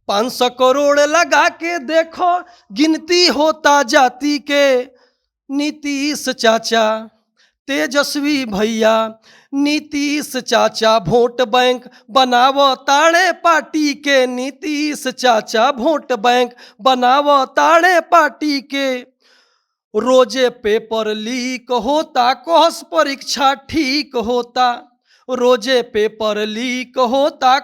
500 करोड़ लगा के देखो गिनती होता जाति के। नीतीश चाचा तेजस्वी भैया, नीतीश चाचा वोट बैंक बनावो ताड़े पार्टी के। नीतीश चाचा वोट बैंक बनावो ताड़े पार्टी के। रोजे पेपर लीक होता कोस परीक्षा ठीक होता। रोजे पेपर लीक होता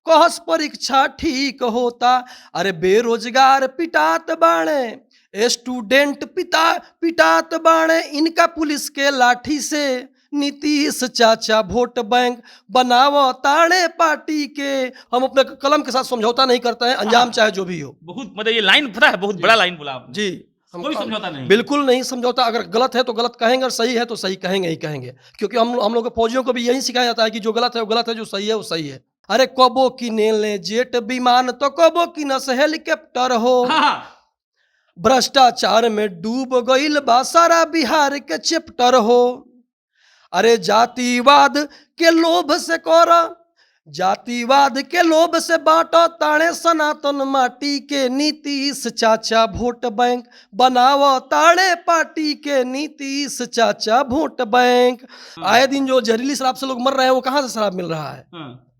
कहस परीक्षा ठीक होता। अरे बेरोजगार पिटात बाणे, स्टूडेंट पिटात बाणे इनका पुलिस के लाठी से। नीतीश चाचा वोट बैंक बनावो ताड़े पार्टी के। हम अपने कलम के साथ समझौता नहीं करते हैं, अंजाम चाहे जो भी हो। बहुत मतलब ये लाइन पता है, बहुत बड़ा लाइन बोला आपने। जी, कोई समझौता नहीं, बिल्कुल नहीं समझौता। अगर गलत है तो गलत कहेंगे और सही है तो सही कहेंगे ही कहेंगे, क्योंकि हम लोग फौजियों को भी यही सिखाया जाता है कि जो गलत है वो गलत है, जो सही है वो सही है। अरे कबो की ने जेट विमान तो कबो की नस हेलीकॉप्टर हो। भ्रष्टाचार में डूब गईल बा सारा बिहार के चैप्टर हो। अरे जातिवाद के लोभ से कोरा, जातिवाद के लोभ से बांटो ताड़े सनातन माटी के। नीतीश चाचा वोट बैंक बनावो ताड़े पार्टी के। नीतीश चाचा वोट बैंक। आए दिन जो जहरीली शराब से लोग मर रहे हैं वो कहाँ से शराब मिल रहा है?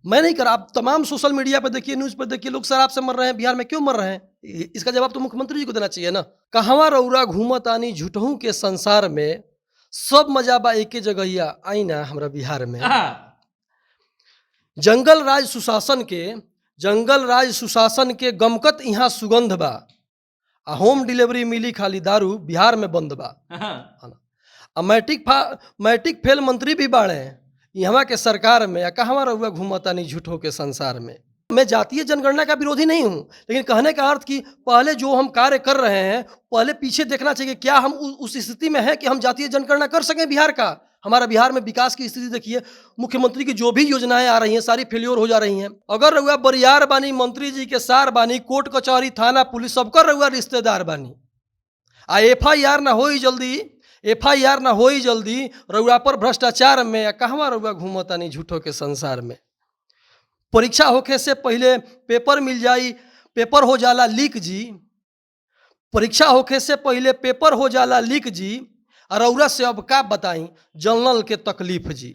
मैं नहीं कर, आप तमाम सोशल मीडिया पर देखिए, न्यूज पर देखिए, लोग शराब से मर रहे हैं। बिहार में क्यों मर रहे हैं? इसका जवाब तो मुख्यमंत्री जी को देना चाहिए ना। कहवा रौरा घूमत आनी झूठहू के संसार में, सब मजा बा एके जगहिया आई ना हमरा बिहार में। जंगल राज सुशासन के गमकत यहाँ सुगंध बा। आ होम डिलीवरी मिली खाली दारू बिहार में बंद बा। आ मैट्रिक फेल मंत्री भी बाड़े यहाँ के सरकार में। या कहवा रहुआ घूमतानी झूठों के संसार में। मैं जातीय जनगणना का विरोधी नहीं हूँ, लेकिन कहने का अर्थ कि पहले जो हम कार्य कर रहे हैं पहले पीछे देखना चाहिए। क्या हम उस स्थिति में हैं कि हम जातीय जनगणना कर सकें बिहार का? हमारा बिहार में विकास की स्थिति देखिए, मुख्यमंत्री की जो भी योजनाएं आ रही हैं सारी फेल्योर हो जा रही हैं। अगर रहुआ बरियार बानी, मंत्री जी के सार बानी, कोर्ट कचहरी थाना पुलिस सबका रहुआ रिश्तेदार बानी। आ FIR ना होई जल्दी रहुआ पर भ्रष्टाचार में। या कहवा रहुआ घूमतानी झूठों के संसार में। परीक्षा होखे से पहले पेपर मिल जाई, पेपर हो जाला लीक जी। परीक्षा होखे से पहले पेपर हो जाला लीक जी। रउरा से अब का बताई जनरल के तकलीफ जी।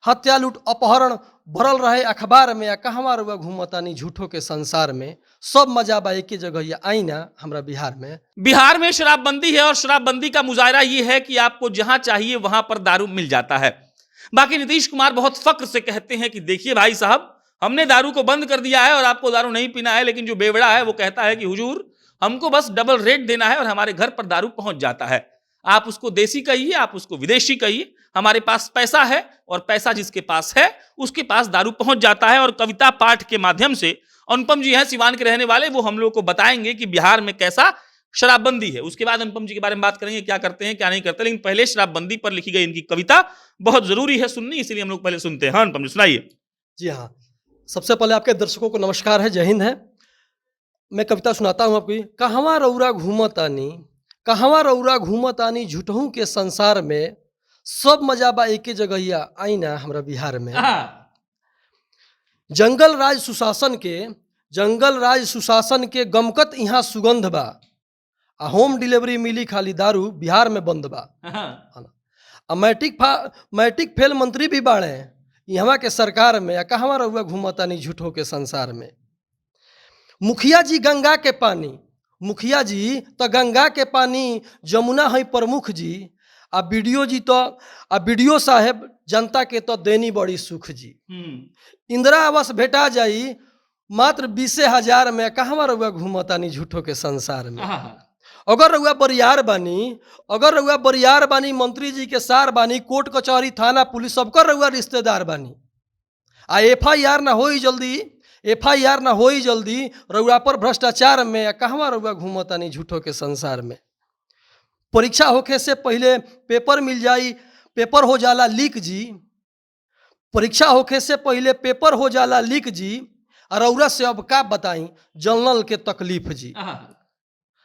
हत्या लूट अपहरण भरल रहे अखबार में। या कहवा रउआ घूमतानी झूठों के संसार में, सब मजा बा एके जगह आई ना हमरा बिहार में। बिहार में शराबबंदी है और शराबबंदी का मुजाहरा ये है कि आपको जहां चाहिए वहां पर दारू मिल जाता है। बाकी नीतीश कुमार बहुत फक्र से कहते हैं कि देखिए भाई साहब, हमने दारू को बंद कर दिया है और आपको दारू नहीं पीना है। लेकिन जो बेवड़ा है वो कहता है कि हुजूर हमको बस डबल रेट देना है और हमारे घर पर दारू पहुंच जाता है। आप उसको देसी कहिए, आप उसको विदेशी कहिए, हमारे पास पैसा है और पैसा जिसके पास है उसके पास दारू पहुंच जाता है। और कविता पाठ के माध्यम से अनुपम जी हैं सिवान के रहने वाले, वो हम लोग को बताएंगे कि बिहार में कैसा शराबबंदी है। उसके बाद अनुपम जी के बारे में बात करेंगे, क्या करते हैं क्या नहीं करते। लेकिन पहले शराबबंदी पर लिखी गई इनकी कविता बहुत जरूरी है सुननी, इसलिए हम लोग पहले सुनते हैं। हाँ अनुपम जी सुनाइए। जी हाँ, सबसे पहले आपके दर्शकों को नमस्कार है, जय हिंद है। मैं कविता सुनाता हूँ आपकी। कहवा रौरा घूमतानी झूठहू के संसार में, सब मजा बा एके जगहिया आई ना हमरा बिहार में। जंगल राज सुशासन के गमकत यहाँ सुगंध बा। आ होम डिलीवरी मिली खाली दारू बिहार में बंद बा। आ मैट्रिक फेल मंत्री भी बाड़े यहाँ के सरकार में। या कहवा रहुआ घूमतानी झूठों के संसार में। मुखिया जी तो गंगा के पानी, जमुना है प्रमुख जी। आ बीडीओ साहेब जनता के तो देनी बड़ी सुख जी। इंदिरा आवास भेटा जाई मात्र 20,000 में। कहवा रहुआ घूमतानी झूठों के संसार में। अगर रहुआ बरियार बानी, मंत्री जी के सार बानी, कोर्ट कचहरी थाना पुलिस सबका रहुआ रिश्तेदार बानी। आ FIR ना होई जल्दी रउरा पर भ्रष्टाचार में। या कहवा रउआ घूमतानी झूठों के संसार में। परीक्षा होखे से पहले पेपर मिल जाई, पेपर हो जाला लीक जी। परीक्षा होखे से पहले पेपर हो जाला लीक जी। रउरा से अब का बताई जनरल के तकलीफ जी।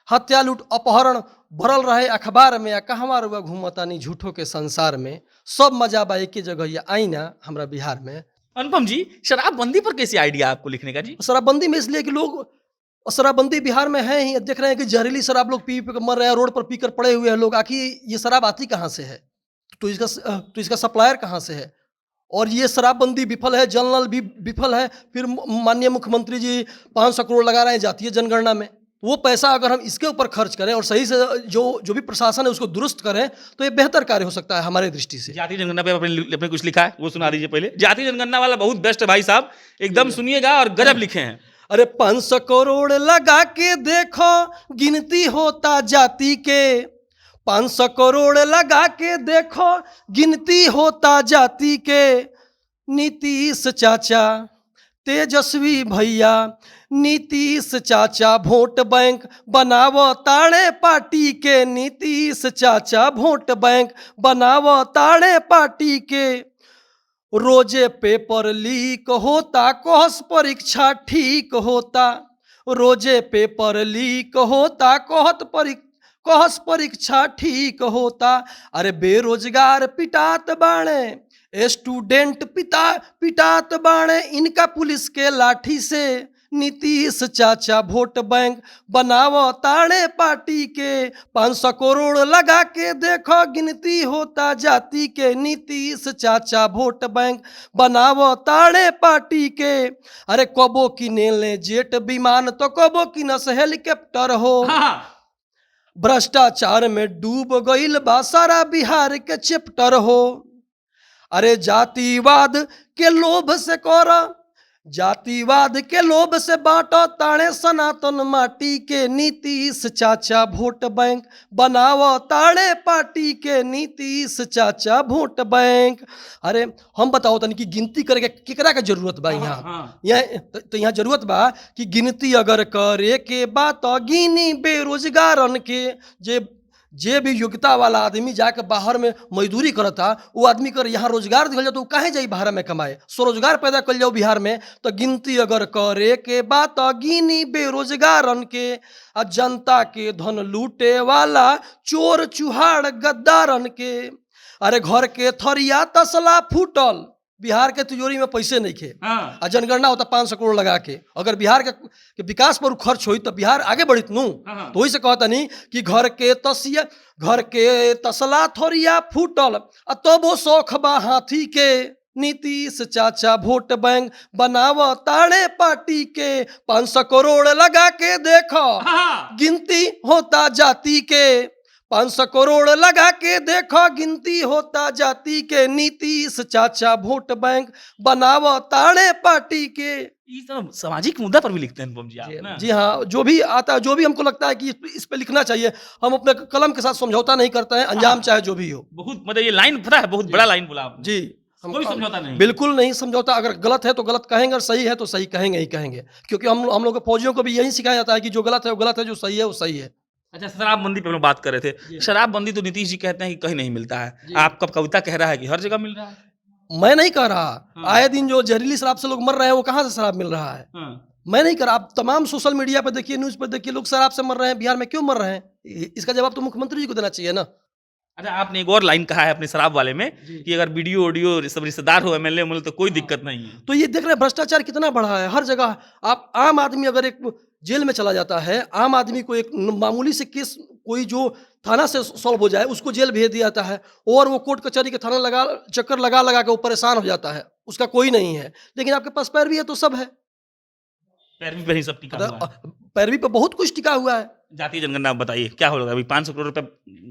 हत्या लूट अपहरण भरल रहे अखबार में। या कहवा रउआ घूमतानी झूठों के संसार में, सब मजा बा एके जगह आई ना हमरा बिहार में। अनुपम जी, शराबबंदी पर कैसे आइडिया आपको लिखने का जी? शराबबंदी में इसलिए कि लोग शराबबंदी बिहार में है ही, देख रहे हैं कि जहरीली शराब लोग पी पी के मर रहे हैं, रोड पर पीकर पड़े हुए हैं लोग। आखिर ये शराब आती कहाँ से है? तो इसका सप्लायर कहाँ से है? और ये शराबबंदी विफल है, जल नल भी विफल है, फिर माननीय मुख्यमंत्री जी 500 करोड़ लगा रहे हैं जातीय जनगणना में। वो पैसा अगर हम इसके ऊपर खर्च करें और सही से जो भी प्रशासन है उसको दुरुस्त करें, तो ये बेहतर कार्य हो सकता है हमारे दृष्टि से। जातीय जनगणना पे आपने कुछ लिखा है, वो सुना दीजिए पहले। जातीय जनगणना वाला बहुत बेस्ट है भाई साहब, एकदम सुनिएगा और गजब लिखे हैं। अरे 500 करोड़ लगा के देखो गिनती होता जाति के, 500 करोड़ लगा के देखो गिनती होता जाति के। नीतीश चाचा, तेजस्वी भैया, नीतीश चाचा वोट बैंक बनावो ताड़े पार्टी के। नीतीश चाचा वोट बैंक बनावो ताड़े पार्टी के। रोजे पेपर लीक होता, कोर्स परीक्षा ठीक होता। रोजे पेपर लीक होता, कोर्स परीक्षा ठीक होता। अरे बेरोजगार पिटात बाणे, स्टूडेंट पिटात बाणे इनका पुलिस के लाठी से। नीतीश चाचा वोट बैंक बनावो ताड़े पार्टी के। 500 करोड़ लगा के देखो गिनती होता जाति के। नीतीश चाचा वोट बैंक बनावो ताड़े पार्टी के। अरे कबो किने ले जेट विमान तो कबो किनस हेलीकॉप्टर हो। भ्रष्टाचार में डूब गईल बा सारा बिहार के चैप्टर हो। अरे जातिवाद के लोभ से करो, जातिवाद के लोभ से बांटो ताड़े सनातन माटी के। नीतीश चाचा वोट बैंक बनावो ताड़े पार्टी के। नीतीश चाचा वोट बैंक। अरे हम बताओ तनी कि गिनती करे के केकरा के जरूरत बा यहाँ? तो यहाँ जरूरत बा कि गिनती अगर करे के बा तो गिनी बेरोजगारन के। जे भी योग्यता वाला आदमी जाकर बाहर में मजदूरी करता, वो आदमी कर यहाँ रोजगार दिया जाए तो काहे जाई बाहर में कमाए? स्वरोजगार पैदा कर जाओ बिहार में। तो गिनती अगर करे के बात गिनी बेरोजगारन के। जनता के धन लूटे वाला चोर चुहाड़ गद्दारन के। अरे घर के थरिया तसला फूटल, बिहार के तिजोरी में पैसे नहीं खे। आ जनगणना होता 500 करोड़ लगा के, अगर बिहार के विकास पर खर्च हुई तो बिहार आगे बढ़ित नू। तो वही से कहता नहीं कि घर के तसला थोरिया फूटल तो वो शौख बा हाथी के। नीतीश चाचा वोट बैंक बनावो ताड़े पार्टी के। 500 करोड़ लगा के देखो गिनती होता जाति के। 500 करोड़ लगा के देखो गिनती होता जाति के। नीतीश चाचा वोट बैंक बनावो ताड़े पार्टी के। ये सब सामाजिक मुद्दा पर भी लिखते हैं अनुपम जी आप ना? जी हाँ, जो भी आता है, जो भी हमको लगता है कि इस पे लिखना चाहिए, हम अपने कलम के साथ समझौता नहीं करते हैं, अंजाम चाहे जो भी हो। बहुत मतलब ये लाइन पता है, बहुत बड़ा लाइन बोला आपने। जी, कोई समझौता नहीं, बिल्कुल नहीं समझौता। अगर गलत है तो गलत कहेंगे और सही है तो सही कहेंगे ही कहेंगे, क्योंकि हम लोग फौजियों को भी यही सिखाया जाता है कि जो गलत है वो गलत है, जो सही है वो सही है। अच्छा, शराबबंदी पे हम लोग बात कर रहे थे। शराबबंदी तो नीतीश जी कहते हैं कि कहीं नहीं मिलता है, आपका कविता कह रहा है कि हर जगह मिल रहा है। मैं नहीं कह रहा, आए दिन जो जहरीली शराब से लोग मर रहे हैं वो कहाँ से शराब मिल रहा है? मैं नहीं कर रहा। आप तमाम सोशल मीडिया पर देखिए, न्यूज पर देखिए, लोग शराब से मर रहे हैं। बिहार में क्यों मर रहे हैं? इसका जवाब तो मुख्यमंत्री जी को देना चाहिए ना। अच्छा, आपने एक और लाइन कहा है अपने शराब वाले में कि अगर वीडियो ऑडियो सब रिश्तेदार हो एमएलए तो कोई दिक्कत नहीं है। तो ये देख रहे हैं भ्रष्टाचार कितना बढ़ा है हर जगह। आप आम आदमी अगर एक जेल में चला जाता है, आम आदमी को एक मामूली से केस कोई जो थाना से सॉल्व हो जाए उसको जेल भेज दिया जाता है, और वो कोर्ट कचहरी के थाना चक्कर लगा के वो परेशान हो जाता है, उसका कोई नहीं है। लेकिन आपके पास पैरवी है तो सब है। पैरवी पर ही सब टिका हुआ है। पैरवी पर बहुत कुछ टिका हुआ है। जातीय जनगणना बताइए क्या होगा? अभी 500 करोड़ रुपए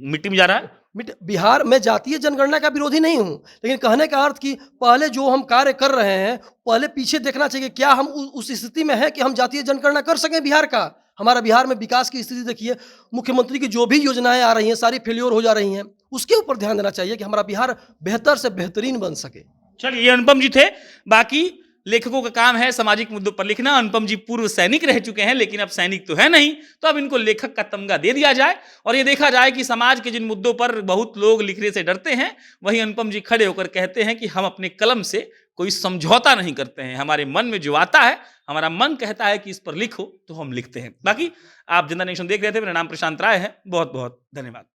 मिट्टी में जा रहा है। बिहार में जातीय जनगणना का विरोधी नहीं हूं, लेकिन कहने का अर्थ कि पहले जो हम कार्य कर रहे हैं, पहले पीछे देखना चाहिए क्या हम उस स्थिति में है कि हम जातीय जनगणना कर सकें बिहार का। हमारा बिहार में विकास की स्थिति देखिए, मुख्यमंत्री की जो भी योजनाएं आ रही हैं सारी फेल्योर हो जा रही हैं। उसके ऊपर ध्यान देना चाहिए कि हमारा बिहार बेहतर से बेहतरीन बन सके। चलिए, ये अनुपम जी थे। बाकी लेखकों का काम है सामाजिक मुद्दों पर लिखना। अनुपम जी पूर्व सैनिक रह चुके हैं, लेकिन अब सैनिक तो है नहीं, तो अब इनको लेखक का तमगा दे दिया जाए और ये देखा जाए कि समाज के जिन मुद्दों पर बहुत लोग लिखने से डरते हैं, वहीं अनुपम जी खड़े होकर कहते हैं कि हम अपने कलम से कोई समझौता नहीं करते हैं। हमारे मन में जो आता है, हमारा मन कहता है कि इस पर लिखो, तो हम लिखते हैं। बाकी आप जनता नेशन देख रहे थे। मेरा नाम प्रशांत राय है। बहुत बहुत धन्यवाद।